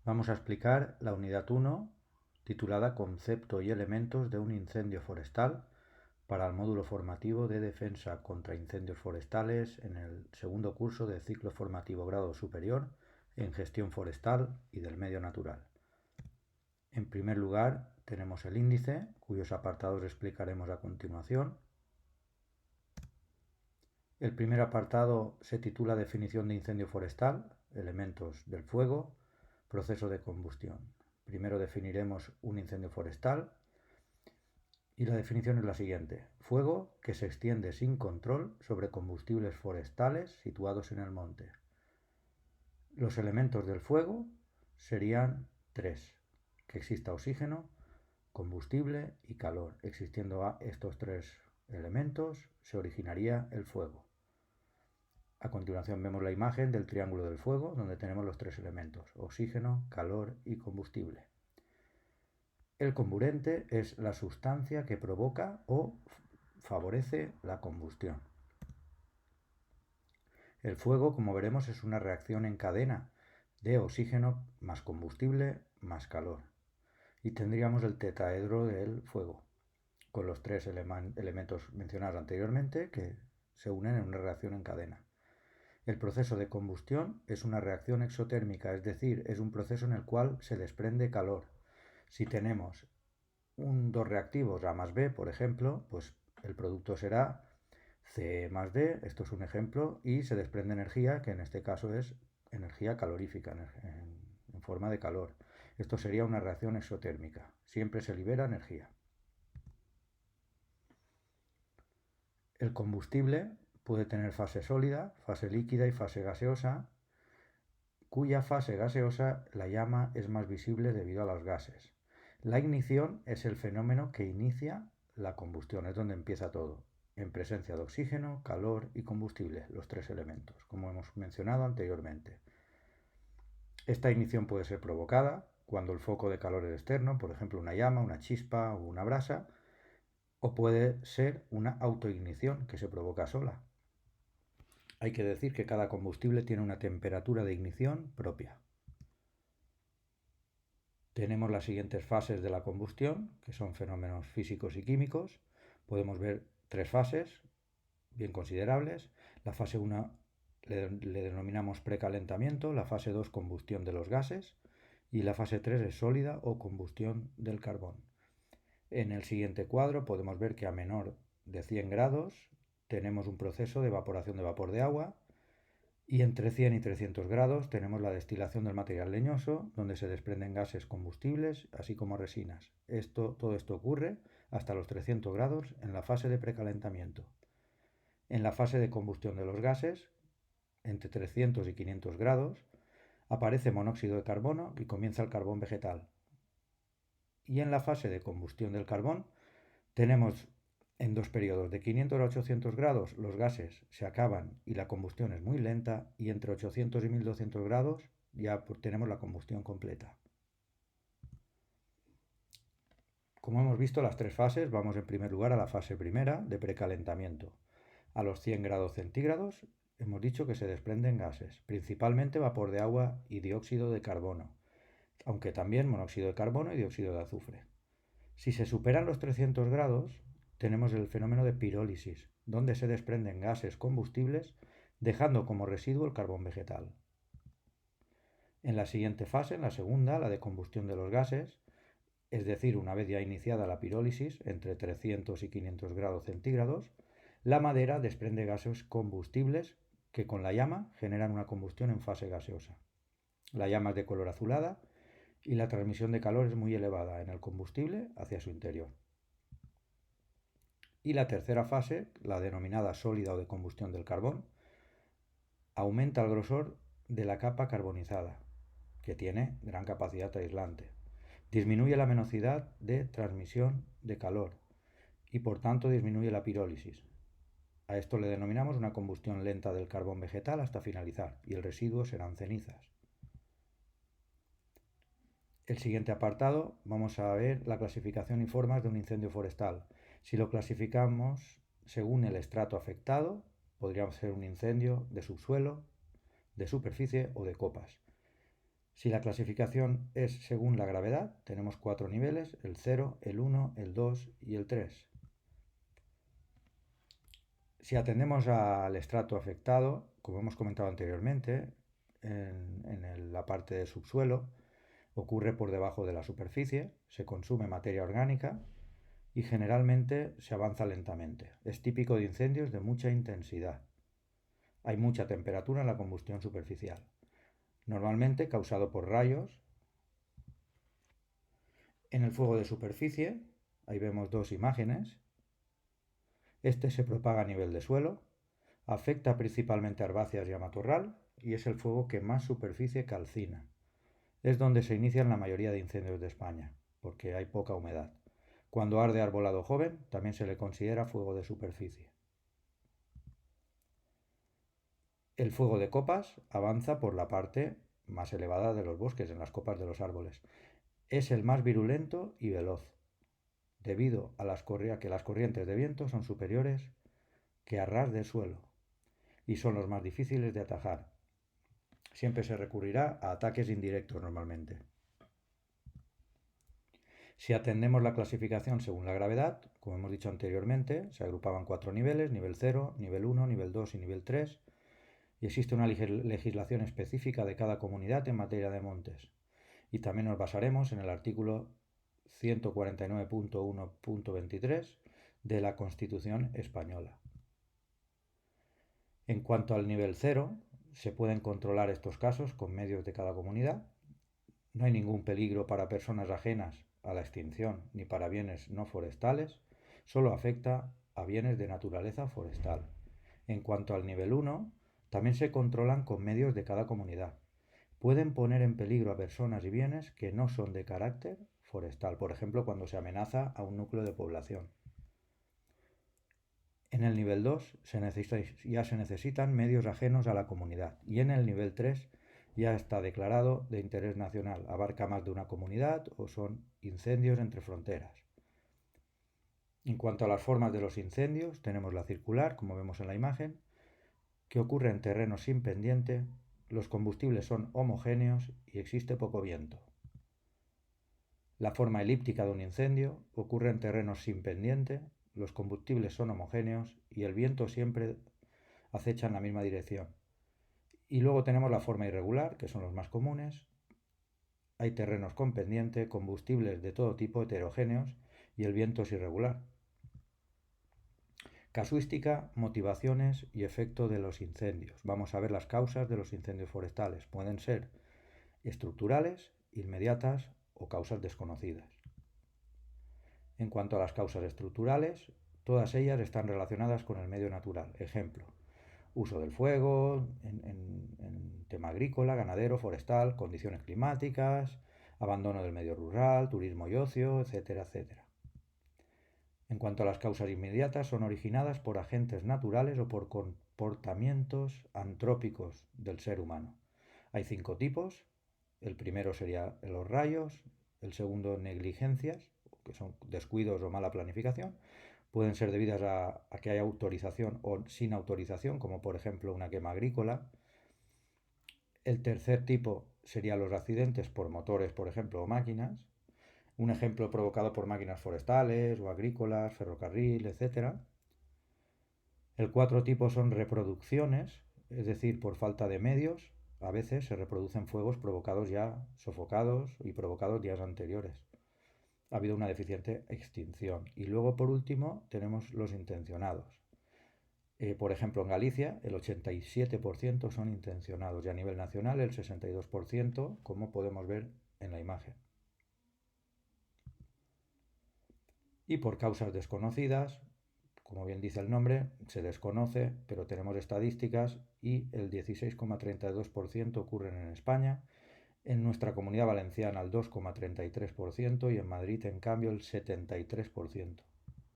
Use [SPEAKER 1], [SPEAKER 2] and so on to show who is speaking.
[SPEAKER 1] Vamos a explicar la unidad 1, titulada Concepto y elementos de un incendio forestal, para el módulo formativo de defensa contra incendios forestales en el segundo curso de ciclo formativo grado superior en gestión forestal y del medio natural. En primer lugar, tenemos el índice, cuyos apartados explicaremos a continuación. El primer apartado se titula Definición de incendio forestal, elementos del fuego, proceso de combustión. Primero definiremos un incendio forestal y la definición es la siguiente: fuego que se extiende sin control sobre combustibles forestales situados en el monte. Los elementos del fuego serían tres: que exista oxígeno, combustible y calor. Existiendo estos tres elementos, se originaría el fuego. A continuación vemos la imagen del triángulo del fuego, donde tenemos los tres elementos: oxígeno, calor y combustible. El comburente es la sustancia que provoca o favorece la combustión. El fuego, como veremos, es una reacción en cadena de oxígeno más combustible más calor. Y tendríamos el tetraedro del fuego, con los tres elementos mencionados anteriormente que se unen en una reacción en cadena. El proceso de combustión es una reacción exotérmica, es decir, es un proceso en el cual se desprende calor. Si tenemos dos reactivos A más B, por ejemplo, pues el producto será C más D, esto es un ejemplo, y se desprende energía, que en este caso es energía calorífica, en forma de calor. Esto sería una reacción exotérmica, siempre se libera energía. El combustible puede tener fase sólida, fase líquida y fase gaseosa, cuya fase gaseosa la llama es más visible debido a los gases. La ignición es el fenómeno que inicia la combustión, es donde empieza todo, en presencia de oxígeno, calor y combustible, los tres elementos, como hemos mencionado anteriormente. Esta ignición puede ser provocada cuando el foco de calor es externo, por ejemplo una llama, una chispa o una brasa, o puede ser una autoignición que se provoca sola. Hay que decir que cada combustible tiene una temperatura de ignición propia. Tenemos las siguientes fases de la combustión, que son fenómenos físicos y químicos. Podemos ver tres fases bien considerables. La fase 1 le denominamos precalentamiento, la fase 2 combustión de los gases y la fase 3 es sólida o combustión del carbón. En el siguiente cuadro podemos ver que a menor de 100 grados tenemos un proceso de evaporación de vapor de agua, y entre 100 y 300 grados tenemos la destilación del material leñoso, donde se desprenden gases combustibles, así como resinas. Todo esto ocurre hasta los 300 grados en la fase de precalentamiento. En la fase de combustión de los gases, entre 300 y 500 grados, aparece monóxido de carbono y comienza el carbón vegetal. Y en la fase de combustión del carbón tenemos en dos periodos de 500 a 800 grados los gases se acaban y la combustión es muy lenta, y entre 800 y 1200 grados ya tenemos la combustión completa. Como hemos visto las tres fases, vamos en primer lugar a la fase primera de precalentamiento. A los 100 grados centígrados hemos dicho que se desprenden gases, principalmente vapor de agua y dióxido de carbono, aunque también monóxido de carbono y dióxido de azufre. Si se superan los 300 grados, tenemos el fenómeno de pirólisis, donde se desprenden gases combustibles, dejando como residuo el carbón vegetal. En la siguiente fase, en la segunda, la de combustión de los gases, es decir, una vez ya iniciada la pirólisis, entre 300 y 500 grados centígrados, la madera desprende gases combustibles que con la llama generan una combustión en fase gaseosa. La llama es de color azulada y la transmisión de calor es muy elevada en el combustible hacia su interior. Y la tercera fase, la denominada sólida o de combustión del carbón, aumenta el grosor de la capa carbonizada, que tiene gran capacidad aislante. Disminuye la velocidad de transmisión de calor y por tanto disminuye la pirólisis. A esto le denominamos una combustión lenta del carbón vegetal hasta finalizar, y el residuo serán cenizas. El siguiente apartado vamos a ver la clasificación y formas de un incendio forestal. Si lo clasificamos según el estrato afectado, podría ser un incendio de subsuelo, de superficie o de copas. Si la clasificación es según la gravedad, tenemos 4 niveles, el 0, el 1, el 2 y el 3. Si atendemos al estrato afectado, como hemos comentado anteriormente, en la parte de subsuelo, ocurre por debajo de la superficie, se consume materia orgánica y generalmente se avanza lentamente. Es típico de incendios de mucha intensidad. Hay mucha temperatura en la combustión superficial, normalmente causado por rayos. En el fuego de superficie, ahí vemos dos imágenes. Este se propaga a nivel de suelo, afecta principalmente a herbáceas y a matorral y es el fuego que más superficie calcina. Es donde se inician la mayoría de incendios de España, porque hay poca humedad. Cuando arde arbolado joven, también se le considera fuego de superficie. El fuego de copas avanza por la parte más elevada de los bosques, en las copas de los árboles. Es el más virulento y veloz, debido a que las corrientes de viento son superiores que a ras de suelo y son los más difíciles de atajar. Siempre se recurrirá a ataques indirectos normalmente. Si atendemos la clasificación según la gravedad, como hemos dicho anteriormente, se agrupaban 4 niveles, nivel 0, nivel 1, nivel 2 y nivel 3, y existe una legislación específica de cada comunidad en materia de montes. Y también nos basaremos en el artículo 149.1.23 de la Constitución española. En cuanto al nivel 0, se pueden controlar estos casos con medios de cada comunidad. No hay ningún peligro para personas ajenas a la extinción ni para bienes no forestales, solo afecta a bienes de naturaleza forestal. En cuanto al nivel 1, también se controlan con medios de cada comunidad. Pueden poner en peligro a personas y bienes que no son de carácter forestal, por ejemplo, cuando se amenaza a un núcleo de población. En el nivel 2 ya se necesitan medios ajenos a la comunidad y en el nivel 3 ya está declarado de interés nacional, abarca más de una comunidad o son incendios entre fronteras. En cuanto a las formas de los incendios, tenemos la circular, como vemos en la imagen, que ocurre en terrenos sin pendiente, los combustibles son homogéneos y existe poco viento. La forma elíptica de un incendio ocurre en terrenos sin pendiente, los combustibles son homogéneos y el viento siempre acecha en la misma dirección. Y luego tenemos la forma irregular, que son los más comunes. Hay terrenos con pendiente, combustibles de todo tipo heterogéneos y el viento es irregular. Casuística, motivaciones y efecto de los incendios. Vamos a ver las causas de los incendios forestales. Pueden ser estructurales, inmediatas o causas desconocidas. En cuanto a las causas estructurales, todas ellas están relacionadas con el medio natural. Ejemplo, uso del fuego, en tema agrícola, ganadero, forestal, condiciones climáticas, abandono del medio rural, turismo y ocio, etcétera, etcétera. En cuanto a las causas inmediatas, son originadas por agentes naturales o por comportamientos antrópicos del ser humano. Hay 5 tipos. El primero sería los rayos, el segundo negligencias, que son descuidos o mala planificación. Pueden ser debidas a que hay autorización o sin autorización, como por ejemplo una quema agrícola. El tercer tipo serían los accidentes por motores, por ejemplo, o máquinas. Un ejemplo provocado por máquinas forestales o agrícolas, ferrocarril, etc. El cuarto tipo son reproducciones, es decir, por falta de medios. A veces se reproducen fuegos provocados ya sofocados y provocados días anteriores. Ha habido una deficiente extinción. Y luego, por último, tenemos los intencionados. Por ejemplo, en Galicia el 87% son intencionados y a nivel nacional el 62%, como podemos ver en la imagen. Y por causas desconocidas, como bien dice el nombre, se desconoce, pero tenemos estadísticas y el 16,32% ocurren en España, en nuestra comunidad valenciana el 2,33% y en Madrid, en cambio, el 73%.